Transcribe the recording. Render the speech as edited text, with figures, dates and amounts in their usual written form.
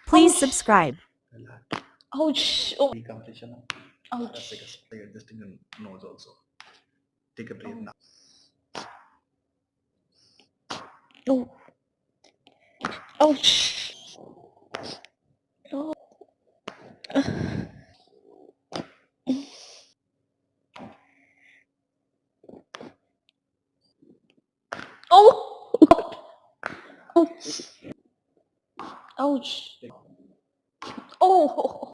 Please Ouch. subscribe. Relax. Ouch. Oh. Recompletion of Ouch. parasympathetic. Adjusting your nose also. Take a breath now. Oh. Ouch. Oh. Oh. Ouch. Ouch. Oh.